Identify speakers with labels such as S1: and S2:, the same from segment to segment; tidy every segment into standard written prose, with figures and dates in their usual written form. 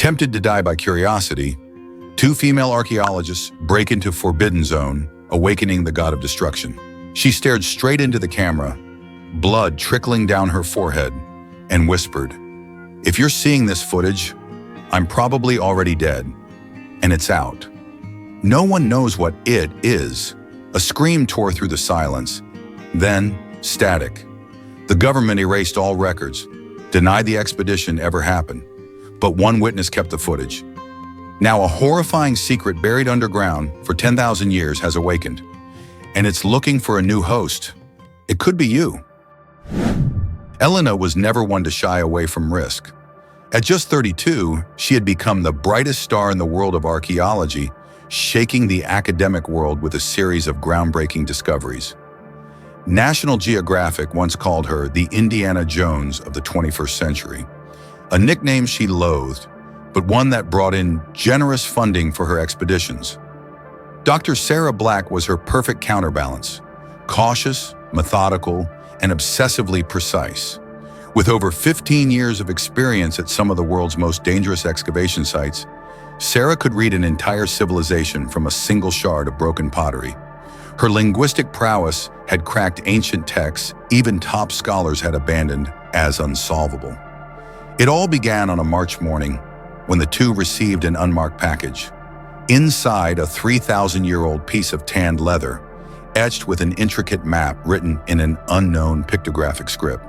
S1: Tempted to die by curiosity, two female archaeologists break into Forbidden Zone, awakening the god of destruction. She stared straight into the camera, blood trickling down her forehead, and whispered, "If you're seeing this footage, I'm probably already dead, and it's out." No one knows what it is. A scream tore through the silence. Then, static. The government erased all records, denied the expedition ever happened, but one witness kept the footage. Now a horrifying secret buried underground for 10,000 years has awakened, and it's looking for a new host. It could be you. Elena was never one to shy away from risk. At just 32, she had become the brightest star in the world of archaeology, shaking the academic world with a series of groundbreaking discoveries. National Geographic once called her the Indiana Jones of the 21st century, a nickname she loathed, but one that brought in generous funding for her expeditions. Dr. Sarah Black was her perfect counterbalance, cautious, methodical, and obsessively precise. With over 15 years of experience at some of the world's most dangerous excavation sites, Sarah could read an entire civilization from a single shard of broken pottery. Her linguistic prowess had cracked ancient texts even top scholars had abandoned as unsolvable. It all began on a March morning when the two received an unmarked package. Inside, a 3,000-year-old piece of tanned leather, etched with an intricate map written in an unknown pictographic script.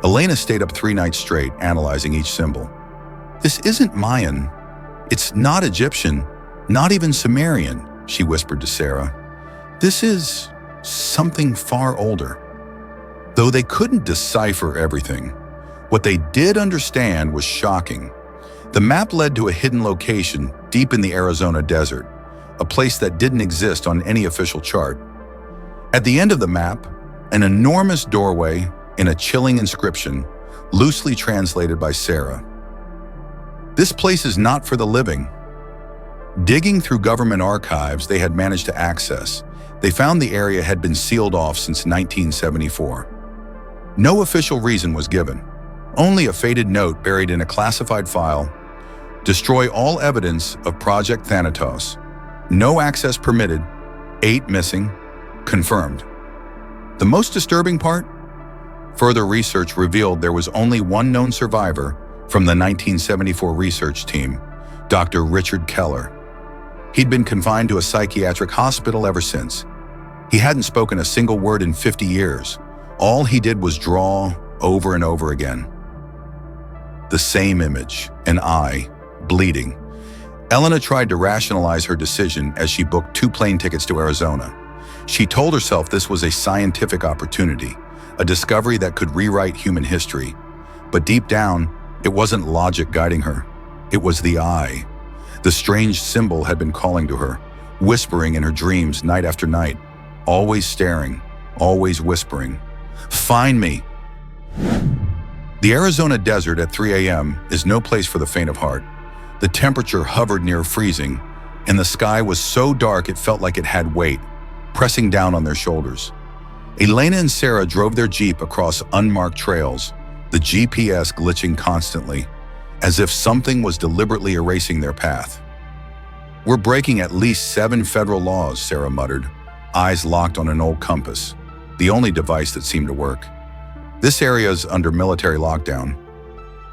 S1: Elena stayed up 3 nights straight, analyzing each symbol. "This isn't Mayan. It's not Egyptian, not even Sumerian," she whispered to Sarah. "This is something far older." Though they couldn't decipher everything, what they did understand was shocking. The map led to a hidden location deep in the Arizona desert, a place that didn't exist on any official chart. At the end of the map, an enormous doorway in a chilling inscription, loosely translated by Sarah. "This place is not for the living." Digging through government archives they had managed to access, they found the area had been sealed off since 1974. No official reason was given, only a faded note buried in a classified file: "Destroy all evidence of Project Thanatos. No access permitted. 8 missing. Confirmed." The most disturbing part? Further research revealed there was only one known survivor from the 1974 research team, Dr. Richard Keller. He'd been confined to a psychiatric hospital ever since. He hadn't spoken a single word in 50 years. All he did was draw over and over again. The same image, an eye, bleeding. Elena tried to rationalize her decision as she booked 2 plane tickets to Arizona. She told herself this was a scientific opportunity, a discovery that could rewrite human history. But deep down, it wasn't logic guiding her. It was the eye. The strange symbol had been calling to her, whispering in her dreams night after night, always staring, always whispering, "Find me." The Arizona desert at 3 a.m. is no place for the faint of heart. The temperature hovered near freezing, and the sky was so dark it felt like it had weight, pressing down on their shoulders. Elena and Sarah drove their Jeep across unmarked trails, the GPS glitching constantly, as if something was deliberately erasing their path. "We're breaking at least 7 federal laws," Sarah muttered, eyes locked on an old compass, the only device that seemed to work. "This area's under military lockdown."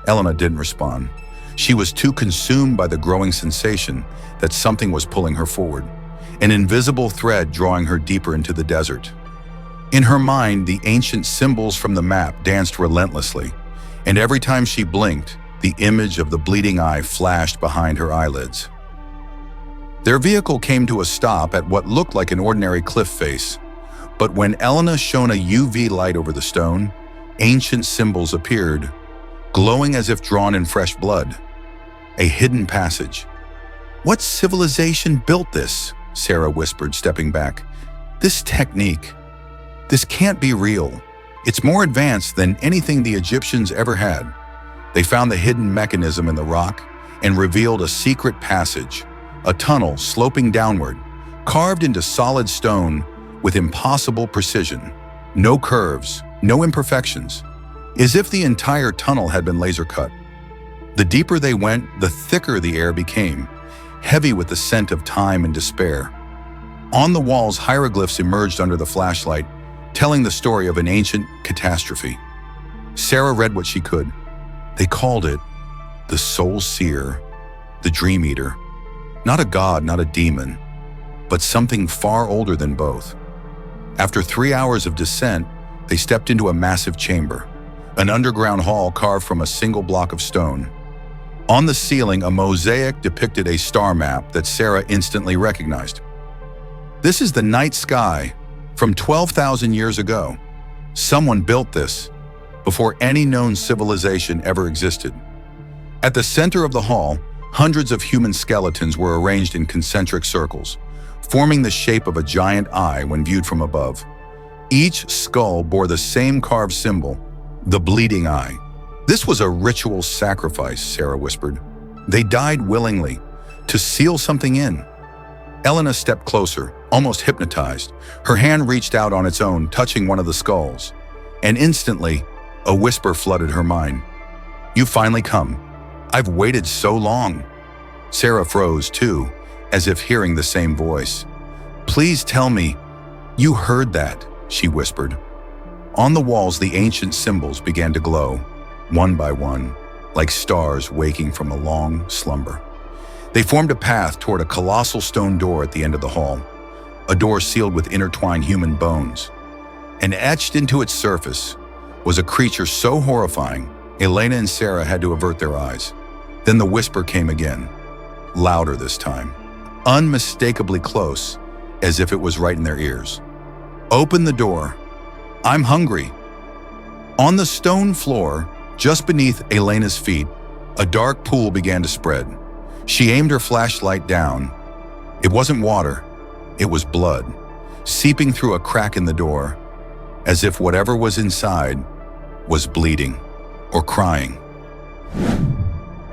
S1: Elena didn't respond. She was too consumed by the growing sensation that something was pulling her forward, an invisible thread drawing her deeper into the desert. In her mind, the ancient symbols from the map danced relentlessly, and every time she blinked, the image of the bleeding eye flashed behind her eyelids. Their vehicle came to a stop at what looked like an ordinary cliff face, but when Elena shone a UV light over the stone, ancient symbols appeared, glowing as if drawn in fresh blood. A hidden passage. "What civilization built this?" Sarah whispered, stepping back. "This technique. This can't be real. It's more advanced than anything the Egyptians ever had." They found the hidden mechanism in the rock and revealed a secret passage, a tunnel sloping downward, carved into solid stone with impossible precision. No curves, no imperfections, as if the entire tunnel had been laser cut. The deeper they went, the thicker the air became, heavy with the scent of time and despair. On the walls, hieroglyphs emerged under the flashlight, telling the story of an ancient catastrophe. Sarah read what she could. They called it the Soul-Seer, the Dream Eater. Not a god, not a demon, but something far older than both. After 3 hours of descent, they stepped into a massive chamber, an underground hall carved from a single block of stone. On the ceiling, a mosaic depicted a star map that Sarah instantly recognized. This is the night sky from 12,000 years ago. Someone built this before any known civilization ever existed. At the center of the hall, hundreds of human skeletons were arranged in concentric circles, forming the shape of a giant eye when viewed from above. Each skull bore the same carved symbol, the bleeding eye. This was a ritual sacrifice, Sarah whispered. They died willingly, to seal something in. Elena stepped closer, almost hypnotized. Her hand reached out on its own, touching one of the skulls. And instantly, a whisper flooded her mind. "You finally come. I've waited so long." Sarah froze too, as if hearing the same voice. "Please tell me, you heard that," she whispered. On the walls, the ancient symbols began to glow, one by one, like stars waking from a long slumber. They formed a path toward a colossal stone door at the end of the hall, a door sealed with intertwined human bones. And etched into its surface was a creature so horrifying, Elena and Sarah had to avert their eyes. Then the whisper came again, louder this time, unmistakably close, as if it was right in their ears. "Open the door. I'm hungry." On the stone floor, just beneath Elena's feet, a dark pool began to spread. She aimed her flashlight down. It wasn't water, it was blood, seeping through a crack in the door, as if whatever was inside was bleeding or crying.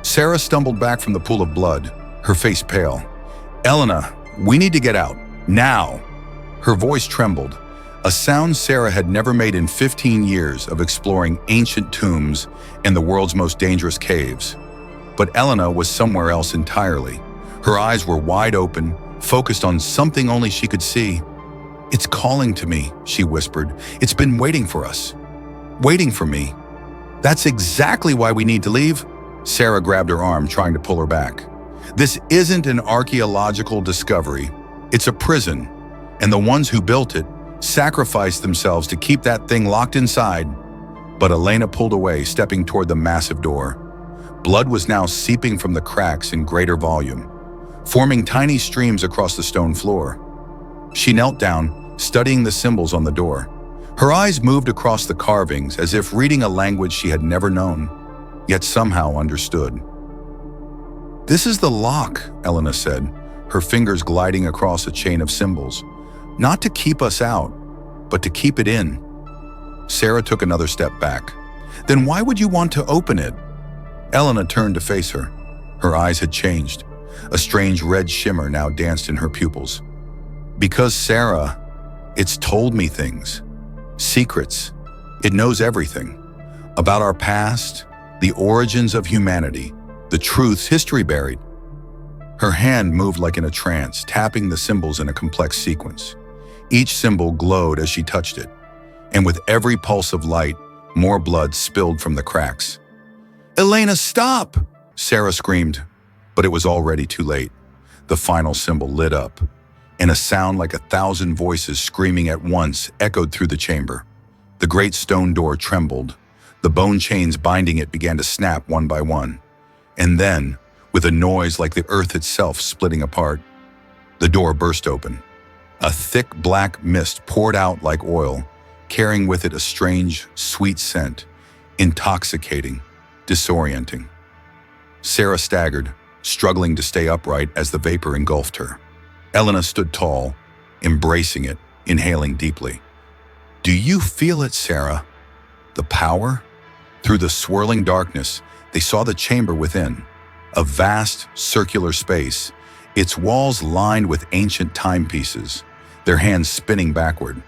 S1: Sarah stumbled back from the pool of blood, her face pale. "Elena, we need to get out, now." Her voice trembled, a sound Sarah had never made in 15 years of exploring ancient tombs and the world's most dangerous caves. But Elena was somewhere else entirely. Her eyes were wide open, focused on something only she could see. "It's calling to me," she whispered. "It's been waiting for us. Waiting for me. That's exactly why we need to leave." Sarah grabbed her arm, trying to pull her back. "This isn't an archaeological discovery. It's a prison, and the ones who built it sacrificed themselves to keep that thing locked inside." But Elena pulled away, stepping toward the massive door. Blood was now seeping from the cracks in greater volume, forming tiny streams across the stone floor. She knelt down, studying the symbols on the door. Her eyes moved across the carvings as if reading a language she had never known, yet somehow understood. "This is the lock," Elena said, her fingers gliding across a chain of symbols. "Not to keep us out, but to keep it in." Sarah took another step back. "Then why would you want to open it?" Elena turned to face her. Her eyes had changed. A strange red shimmer now danced in her pupils. "Because, Sarah, it's told me things. Secrets. It knows everything. About our past, the origins of humanity, the truths history buried." Her hand moved like in a trance, tapping the symbols in a complex sequence. Each symbol glowed as she touched it, and with every pulse of light, more blood spilled from the cracks. "Elena, stop!" Sarah screamed, but it was already too late. The final symbol lit up, and a sound like 1,000 voices screaming at once echoed through the chamber. The great stone door trembled. The bone chains binding it began to snap one by one. And then, with a noise like the earth itself splitting apart, the door burst open. A thick black mist poured out like oil, carrying with it a strange, sweet scent, intoxicating, disorienting. Sarah staggered, struggling to stay upright as the vapor engulfed her. Elena stood tall, embracing it, inhaling deeply. "Do you feel it, Sarah? The power?" Through the swirling darkness, they saw the chamber within, a vast circular space, its walls lined with ancient timepieces, their hands spinning backward.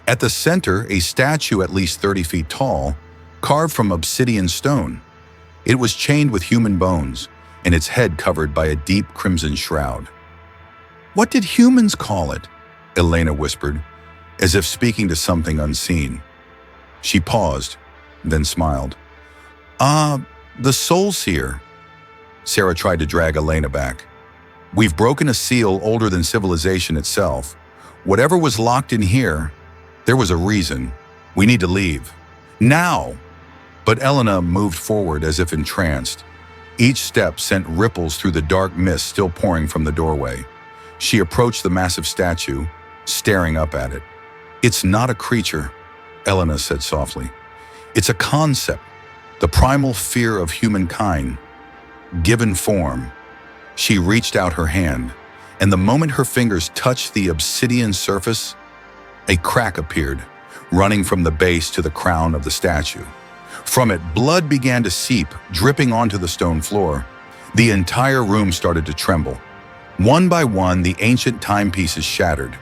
S1: At the center, a statue at least 30 feet tall, carved from obsidian stone. It was chained with human bones, and its head covered by a deep crimson shroud. "What did humans call it?" Elena whispered, as if speaking to something unseen. She paused, then smiled. The Soul-Seer." Sarah tried to drag Elena back. "We've broken a seal older than civilization itself. Whatever was locked in here, there was a reason. We need to leave. Now!" But Elena moved forward as if entranced. Each step sent ripples through the dark mist still pouring from the doorway. She approached the massive statue, staring up at it. "It's not a creature," Elena said softly. "It's a concept, the primal fear of humankind, given form." She reached out her hand, and the moment her fingers touched the obsidian surface, a crack appeared, running from the base to the crown of the statue. From it, blood began to seep, dripping onto the stone floor. The entire room started to tremble. One by one, the ancient timepieces shattered.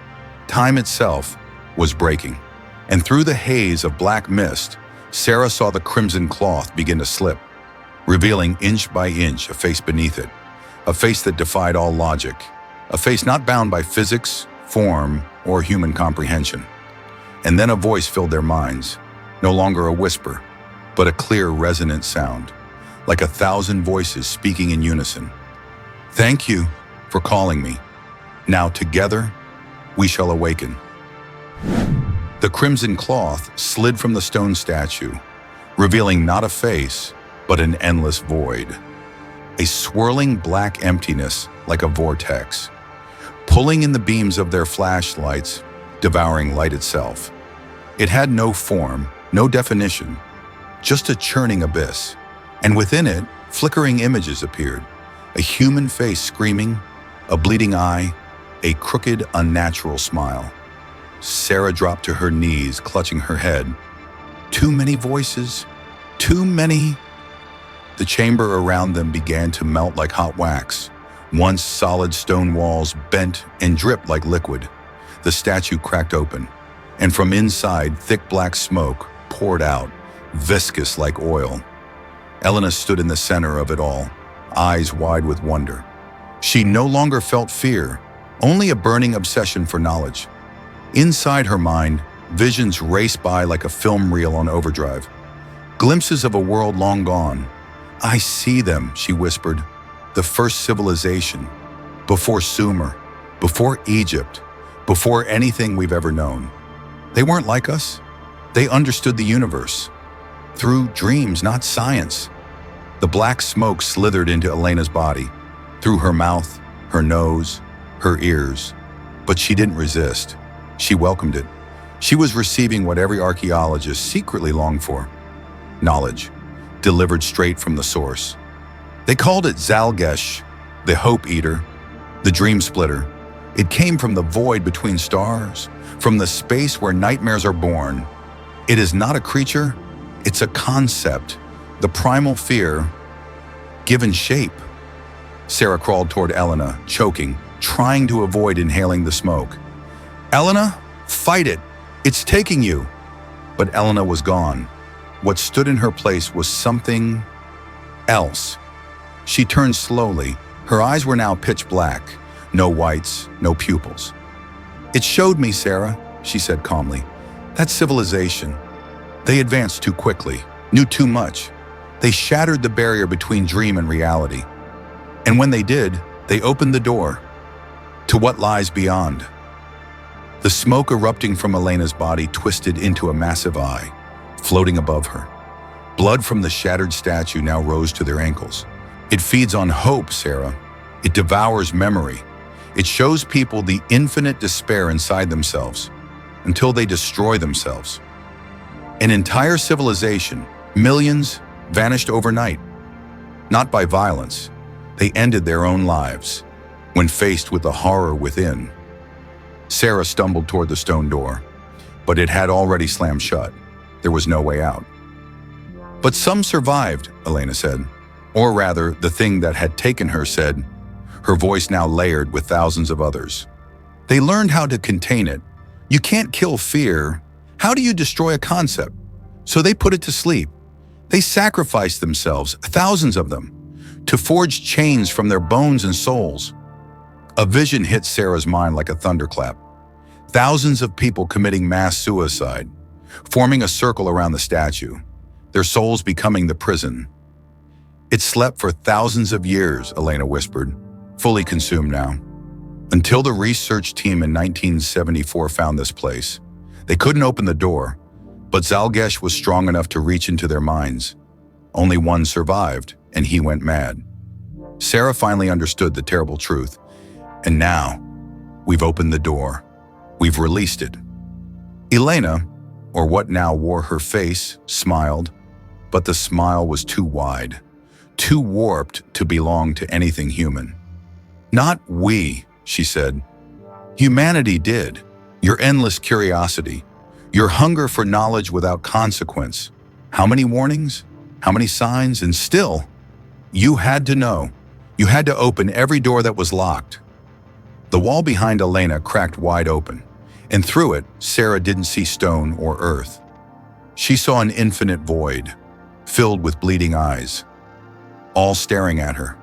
S1: Time itself was breaking. And through the haze of black mist, Sarah saw the crimson cloth begin to slip, revealing inch by inch a face beneath it, a face that defied all logic, a face not bound by physics, form, or human comprehension. And then a voice filled their minds, no longer a whisper, but a clear, resonant sound, like 1,000 voices speaking in unison. "Thank you for calling me. Now together, we shall awaken." The crimson cloth slid from the stone statue, revealing not a face, but an endless void. A swirling black emptiness like a vortex, pulling in the beams of their flashlights, devouring light itself. It had no form, no definition, just a churning abyss. And within it, flickering images appeared. A human face screaming, a bleeding eye, a crooked, unnatural smile. Sarah dropped to her knees, clutching her head. Too many voices, too many. The chamber around them began to melt like hot wax. Once solid stone walls bent and dripped like liquid. The statue cracked open, and from inside, thick black smoke poured out, viscous like oil. Elena stood in the center of it all, eyes wide with wonder. She no longer felt fear, only a burning obsession for knowledge. Inside her mind, visions raced by like a film reel on overdrive. Glimpses of a world long gone. "I see them," she whispered. "The first civilization, before Sumer, before Egypt, before anything we've ever known. They weren't like us. They understood the universe. Through dreams, not science." The black smoke slithered into Elena's body, through her mouth, her nose, her ears. But she didn't resist. She welcomed it. She was receiving what every archaeologist secretly longed for. Knowledge, delivered straight from the source. They called it Zal'ghesh, the Hope Eater, the Dream Splitter. It came from the void between stars, from the space where nightmares are born. It is not a creature, it's a concept, the primal fear, given shape. Sarah crawled toward Elena, choking, trying to avoid inhaling the smoke. "Elena, fight it! It's taking you!" But Elena was gone. What stood in her place was something else. She turned slowly. Her eyes were now pitch black, no whites, no pupils. "It showed me, Sarah," she said calmly. "That civilization. They advanced too quickly, knew too much. They shattered the barrier between dream and reality. And when they did, they opened the door to what lies beyond." The smoke erupting from Elena's body twisted into a massive eye, floating above her. Blood from the shattered statue now rose to their ankles. "It feeds on hope, Sarah. It devours memory. It shows people the infinite despair inside themselves, until they destroy themselves." An entire civilization, millions, vanished overnight. Not by violence. They ended their own lives, when faced with the horror within. Sarah stumbled toward the stone door, but it had already slammed shut. There was no way out. "But some survived," Elena said. Or rather, the thing that had taken her said, her voice now layered with thousands of others. "They learned how to contain it. You can't kill fear. How do you destroy a concept? So they put it to sleep. They sacrificed themselves, thousands of them, to forge chains from their bones and souls. A vision hit Sarah's mind like a thunderclap. Thousands of people committing mass suicide, forming a circle around the statue, their souls becoming the prison. It slept for thousands of years, Elena whispered, fully consumed now. Until the research team in 1974 found this place. They couldn't open the door, but Zal'ghesh was strong enough to reach into their minds. Only one survived, and he went mad. Sarah finally understood the terrible truth. And now, we've opened the door. We've released it. Elena, or what now wore her face, smiled, but the smile was too wide, too warped to belong to anything human. Not we, she said. Humanity did. Your endless curiosity, your hunger for knowledge without consequence. How many warnings? How many signs? And still, you had to know. You had to open every door that was locked. The wall behind Elena cracked wide open, and through it, Sarah didn't see stone or earth. She saw an infinite void, filled with bleeding eyes, all staring at her.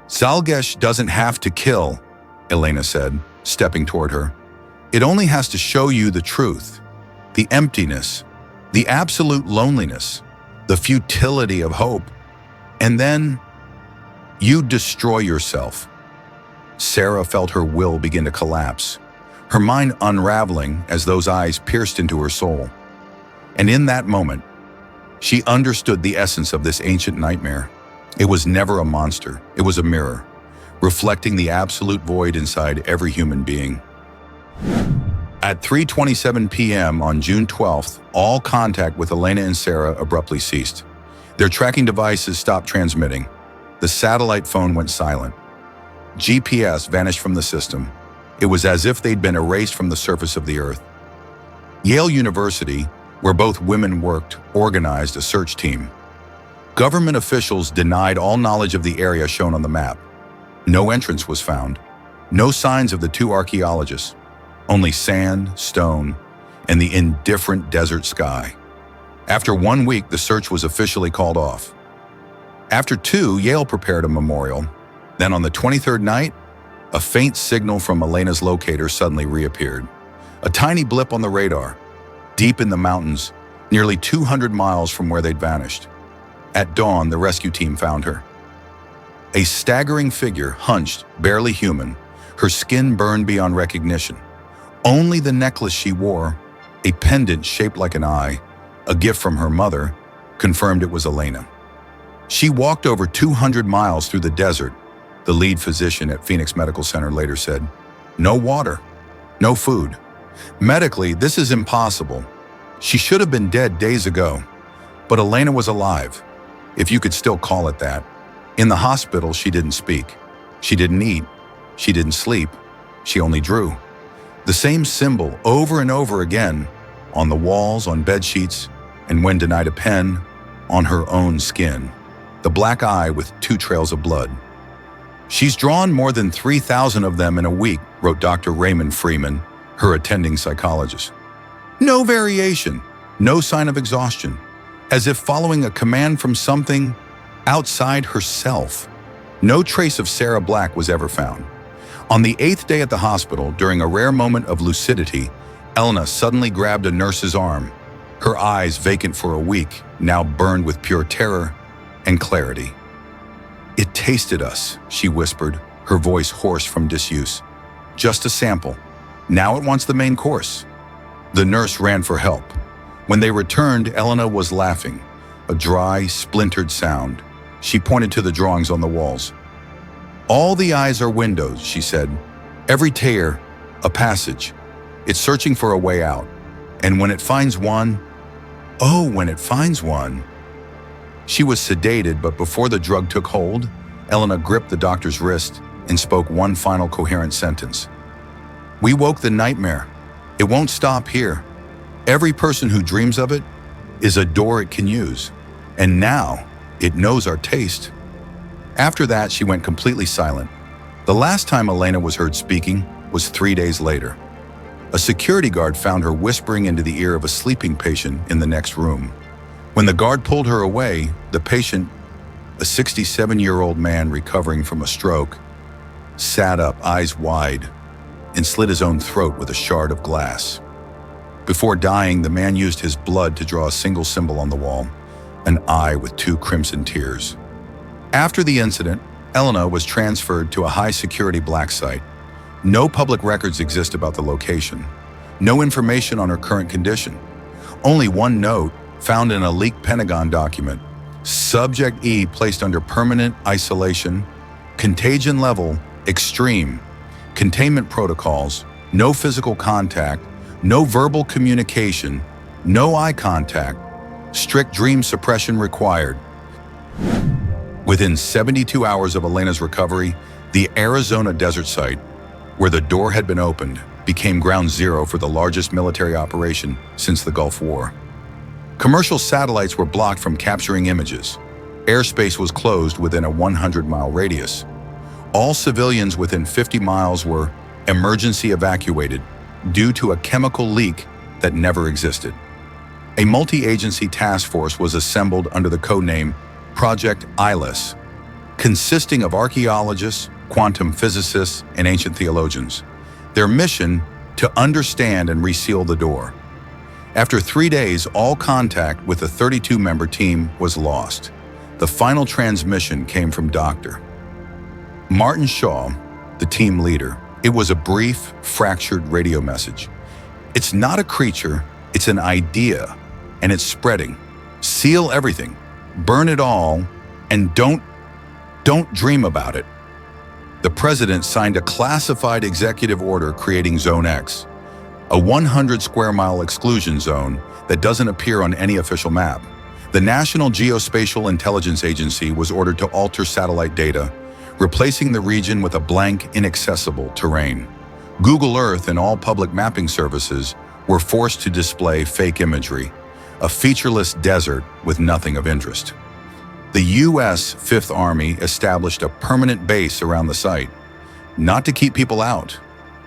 S1: Zal'ghesh doesn't have to kill, Elena said, stepping toward her. It only has to show you the truth, the emptiness, the absolute loneliness, the futility of hope. And then you destroy yourself. Sarah felt her will begin to collapse, her mind unraveling as those eyes pierced into her soul. And in that moment, she understood the essence of this ancient nightmare. It was never a monster, it was a mirror, reflecting the absolute void inside every human being. At 3:27 p.m. on June 12th, all contact with Elena and Sarah abruptly ceased. Their tracking devices stopped transmitting. The satellite phone went silent. GPS vanished from the system. It was as if they'd been erased from the surface of the earth. Yale University, where both women worked, organized a search team. Government officials denied all knowledge of the area shown on the map. No entrance was found. No signs of the two archaeologists. Only sand, stone, and the indifferent desert sky. After 1 week, the search was officially called off. After 2, Yale prepared a memorial. Then on the 23rd night, a faint signal from Elena's locator suddenly reappeared. A tiny blip on the radar, deep in the mountains, nearly 200 miles from where they'd vanished. At dawn, the rescue team found her. A staggering figure, hunched, barely human, her skin burned beyond recognition. Only the necklace she wore, a pendant shaped like an eye, a gift from her mother, confirmed it was Elena. She walked over 200 miles through the desert, the lead physician at Phoenix Medical Center later said. No water, no food. Medically, this is impossible. She should have been dead days ago. But Elena was alive, if you could still call it that. In the hospital, she didn't speak. She didn't eat. She didn't sleep. She only drew. The same symbol over and over again, on the walls, on bed sheets, and when denied a pen, on her own skin. The black eye with 2 trails of blood. She's drawn more than 3,000 of them in a week, wrote Dr. Raymond Freeman, her attending psychologist. No variation, no sign of exhaustion, as if following a command from something outside herself. No trace of Sarah Black was ever found. On the 8th day at the hospital, during a rare moment of lucidity, Elena suddenly grabbed a nurse's arm, her eyes vacant for a week, now burned with pure terror and clarity. It tasted us, she whispered, her voice hoarse from disuse. Just a sample. Now it wants the main course. The nurse ran for help. When they returned, Elena was laughing, a dry, splintered sound. She pointed to the drawings on the walls. All the eyes are windows, she said. Every tear, a passage. It's searching for a way out. And when it finds one, when it finds one. She was sedated, but before the drug took hold, Elena gripped the doctor's wrist and spoke one final coherent sentence. We woke the nightmare. It won't stop here. Every person who dreams of it is a door it can use. And now it knows our taste. After that, she went completely silent. The last time Elena was heard speaking was 3 days later. A security guard found her whispering into the ear of a sleeping patient in the next room. When the guard pulled her away, the patient, a 67-year-old man recovering from a stroke, sat up, eyes wide, and slit his own throat with a shard of glass. Before dying, the man used his blood to draw a single symbol on the wall, an eye with 2 crimson tears. After the incident, Elena was transferred to a high-security black site. No public records exist about the location. No information on her current condition. Only one note found in a leaked Pentagon document. Subject E placed under permanent isolation. Contagion level extreme. Containment protocols. No physical contact. No verbal communication. No eye contact. Strict dream suppression required. Within 72 hours of Elena's recovery, the Arizona desert site, where the door had been opened, became ground zero for the largest military operation since the Gulf War. Commercial satellites were blocked from capturing images. Airspace was closed within a 100-mile radius. All civilians within 50 miles were emergency evacuated due to a chemical leak that never existed. A multi-agency task force was assembled under the codename Project ILES, consisting of archaeologists, quantum physicists, and ancient theologians. Their mission to understand and reseal the door. After 3 days, all contact with the 32-member team was lost. The final transmission came from Dr. Martin Shaw, the team leader. It was a brief, fractured radio message. It's not a creature, it's an idea, and it's spreading. Seal everything, burn it all, and don't dream about it. The president signed a classified executive order creating Zone X, a 100-square-mile exclusion zone that doesn't appear on any official map. The National Geospatial Intelligence Agency was ordered to alter satellite data, replacing the region with a blank, inaccessible terrain. Google Earth and all public mapping services were forced to display fake imagery, a featureless desert with nothing of interest. The U.S. Fifth Army established a permanent base around the site, not to keep people out,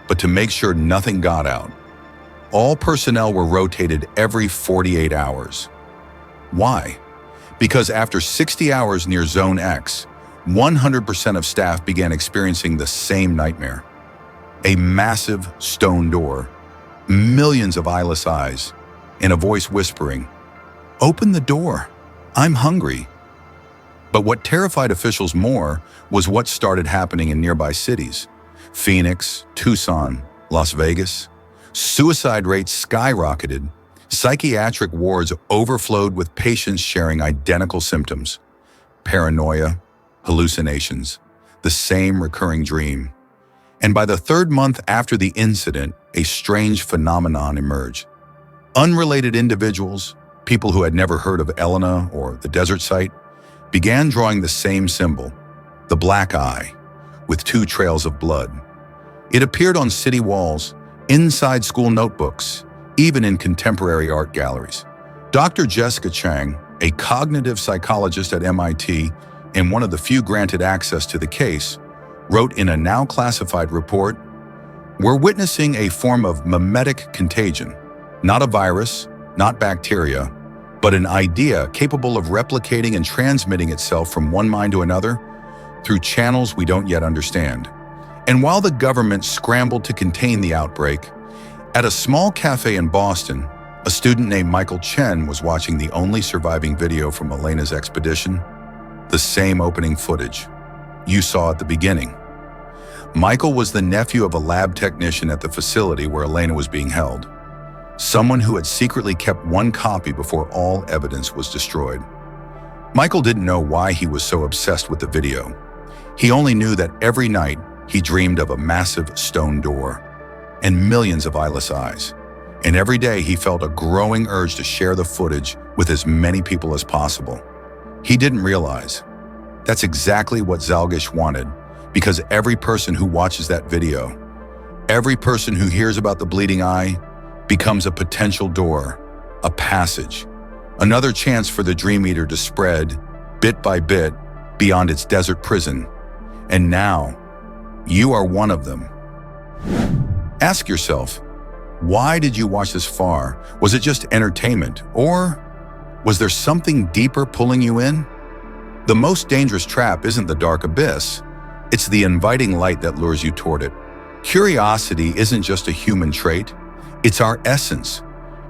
S1: but to make sure nothing got out. All personnel were rotated every 48 hours. Why? Because after 60 hours near Zone X, 100% of staff began experiencing the same nightmare. A massive stone door, millions of eyeless eyes, and a voice whispering, "Open the door, I'm hungry." But what terrified officials more was what started happening in nearby cities. Phoenix, Tucson, Las Vegas. Suicide rates skyrocketed. Psychiatric wards overflowed with patients sharing identical symptoms. Paranoia, hallucinations, the same recurring dream. And by the 3rd month after the incident, a strange phenomenon emerged. Unrelated individuals, people who had never heard of Elena or the desert site, began drawing the same symbol, the black eye, with 2 trails of blood. It appeared on city walls, inside school notebooks, even in contemporary art galleries. Dr. Jessica Chang, a cognitive psychologist at MIT and one of the few granted access to the case, wrote in a now classified report, "We're witnessing a form of mimetic contagion, not a virus, not bacteria, but an idea capable of replicating and transmitting itself from one mind to another through channels we don't yet understand." And while the government scrambled to contain the outbreak, at a small cafe in Boston, a student named Michael Chen was watching the only surviving video from Elena's expedition, the same opening footage you saw at the beginning. Michael was the nephew of a lab technician at the facility where Elena was being held, someone who had secretly kept one copy before all evidence was destroyed. Michael didn't know why he was so obsessed with the video. He only knew that every night he dreamed of a massive stone door and millions of eyeless eyes. And every day he felt a growing urge to share the footage with as many people as possible. He didn't realize that's exactly what Zal'ghesh wanted, because every person who watches that video, every person who hears about the bleeding eye, becomes a potential door, a passage, another chance for the Dream Eater to spread, bit by bit, beyond its desert prison. And now, you are one of them. Ask yourself, why did you watch this far? Was it just entertainment? Or Was there something deeper pulling you in? The most dangerous trap isn't the dark abyss. It's the inviting light that lures you toward it. Curiosity isn't just a human trait. It's our essence.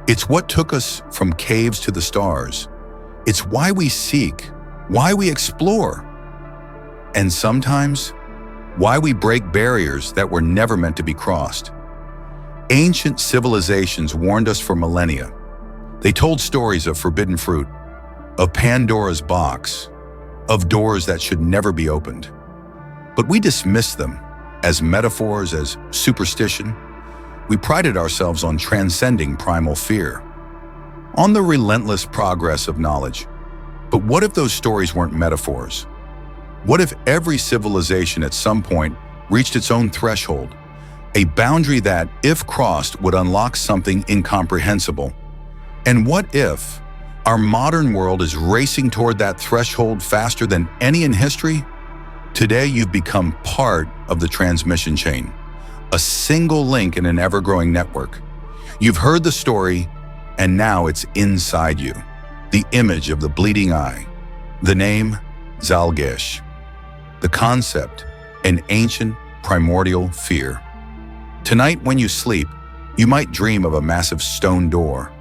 S1: It's what took us from caves to the stars. It's why we seek, why we explore, and sometimes why we break barriers that were never meant to be crossed. Ancient civilizations warned us for millennia. They told stories of forbidden fruit, of Pandora's box, of doors that should never be opened. But we dismissed them as metaphors, as superstition. We prided ourselves on transcending primal fear, on the relentless progress of knowledge. But what if those stories weren't metaphors? What if every civilization at some point reached its own threshold, a boundary that, if crossed, would unlock something incomprehensible? And what if our modern world is racing toward that threshold faster than any in history? Today, you've become part of the transmission chain, a single link in an ever-growing network. You've heard the story, and now it's inside you. The image of the bleeding eye, the name Zal'ghesh, the concept, an ancient primordial fear. Tonight when you sleep, you might dream of a massive stone door,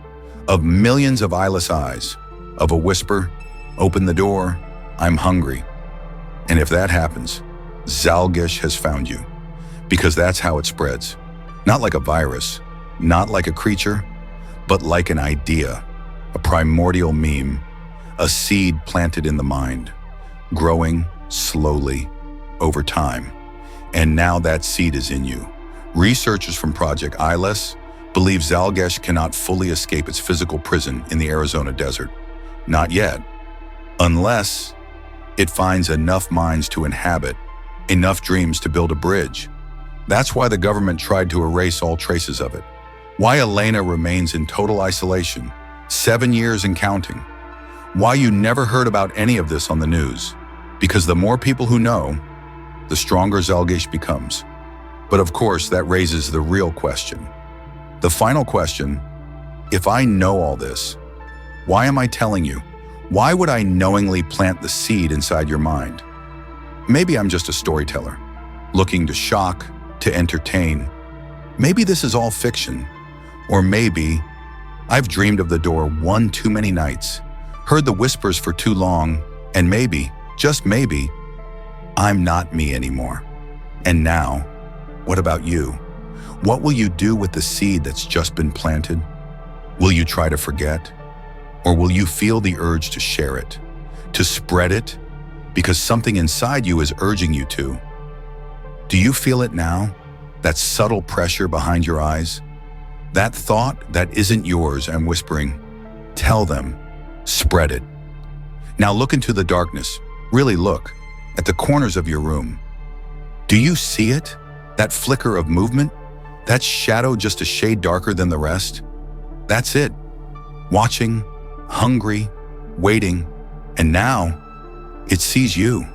S1: of millions of eyeless eyes, of a whisper, "Open the door, I'm hungry." And if that happens, Zal'ghesh has found you, because that's how it spreads. Not like a virus, not like a creature, but like an idea, a primordial meme, a seed planted in the mind, growing slowly over time. And now that seed is in you. Researchers from Project Eyeless believe Zal'ghesh cannot fully escape its physical prison in the Arizona desert. Not yet. Unless it finds enough minds to inhabit, enough dreams to build a bridge. That's why the government tried to erase all traces of it. Why Elena remains in total isolation, 7 years and counting. Why you never heard about any of this on the news. Because the more people who know, the stronger Zal'ghesh becomes. But of course, that raises the real question. The final question, if I know all this, why am I telling you? Why would I knowingly plant the seed inside your mind? Maybe I'm just a storyteller, looking to shock, to entertain. Maybe this is all fiction. Or maybe I've dreamed of the door one too many nights, heard the whispers for too long, and maybe, just maybe, I'm not me anymore. And now, what about you? What will you do with the seed that's just been planted? Will you try to forget? Or will you feel the urge to share it, to spread it, because something inside you is urging you to? Do you feel it now? That subtle pressure behind your eyes? That thought that isn't yours and whispering, tell them, spread it. Now look into the darkness, really look, at the corners of your room. Do you see it? That flicker of movement? That shadow just a shade darker than the rest? That's it. Watching, hungry, waiting, and now it sees you.